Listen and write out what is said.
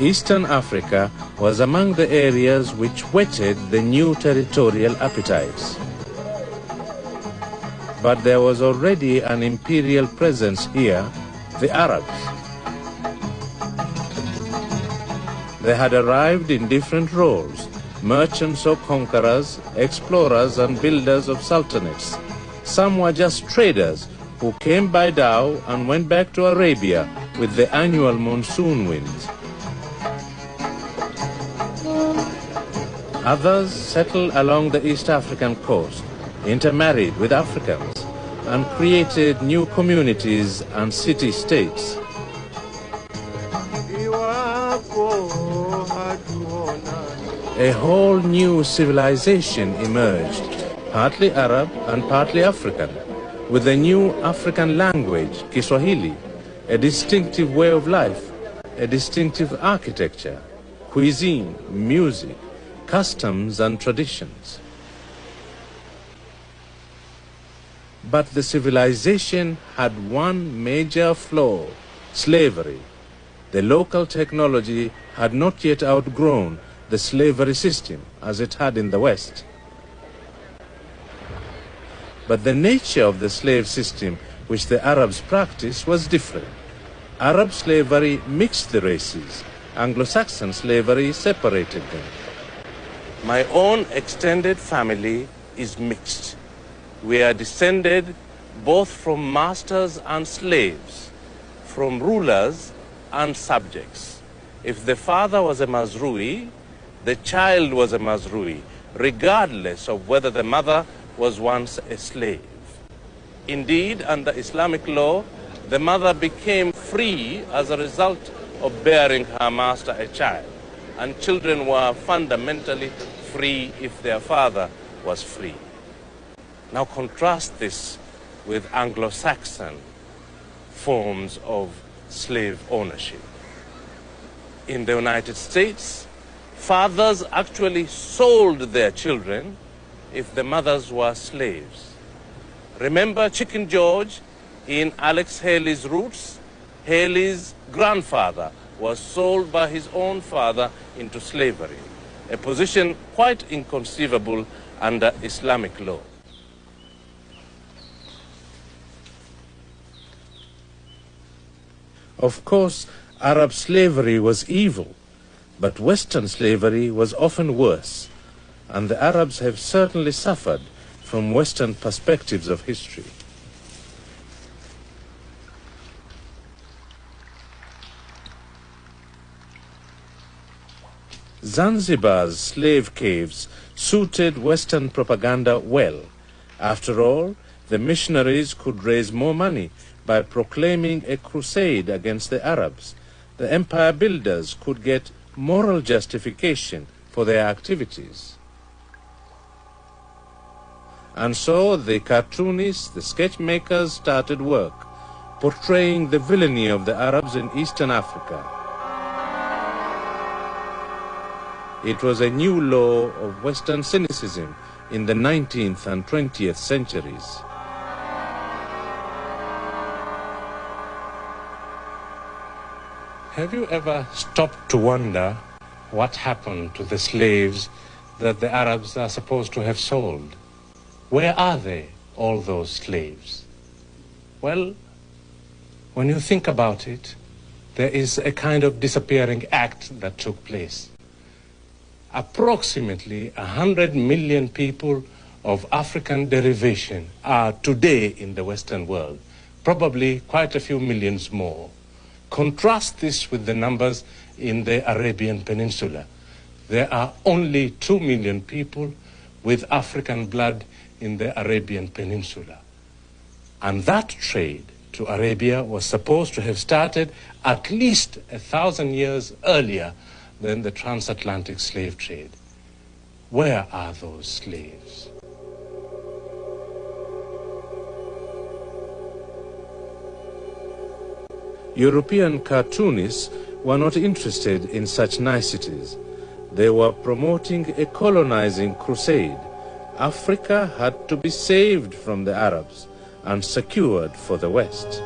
Eastern Africa was among the areas which whetted the new territorial appetites. But there was already an imperial presence here, the Arabs. They had arrived in different roles, merchants or conquerors, explorers and builders of sultanates. Some were just traders who came by dhow and went back to Arabia with the annual monsoon winds. Others settled along the East African coast, intermarried with Africans, and created new communities and city-states. A whole new civilization emerged, partly Arab and partly African, with a new African language, Kiswahili, a distinctive way of life, a distinctive architecture, cuisine, music, customs and traditions. But the civilization had one major flaw, slavery. The local technology had not yet outgrown the slavery system as it had in the West. But the nature of the slave system which the Arabs practiced was different. Arab slavery mixed the races. Anglo-Saxon slavery separated them. My own extended family is mixed. We are descended both from masters and slaves, from rulers and subjects. If the father was a Mazrui, the child was a Mazrui, regardless of whether the mother was once a slave. Indeed, under Islamic law, the mother became free as a result of bearing her master a child, and children were fundamentally free if their father was free. Now contrast this with Anglo-Saxon forms of slave ownership. In the United States, fathers actually sold their children if the mothers were slaves. Remember Chicken George in Alex Haley's Roots? Haley's grandfather was sold by his own father into slavery, a position quite inconceivable under Islamic law. Of course, Arab slavery was evil, but Western slavery was often worse, and the Arabs have certainly suffered from Western perspectives of history. Zanzibar's slave caves suited Western propaganda well. After all, the missionaries could raise more money by proclaiming a crusade against the Arabs. The empire builders could get moral justification for their activities. And so the cartoonists, the sketch makers started work, portraying the villainy of the Arabs in Eastern Africa. It was a new law of Western cynicism in the 19th and 20th centuries. Have you ever stopped to wonder what happened to the slaves that the Arabs are supposed to have sold? Where are they, all those slaves? Well, when you think about it, there is a kind of disappearing act that took place. Approximately 100 million people of African derivation are today in the Western world, probably quite a few millions more. Contrast this with the numbers in the Arabian Peninsula. There are only 2 million people with African blood in the Arabian Peninsula. And that trade to Arabia was supposed to have started at least 1,000 years earlier than the transatlantic slave trade. Where are those slaves? European cartoonists were not interested in such niceties. They were promoting a colonizing crusade. Africa had to be saved from the Arabs and secured for the West.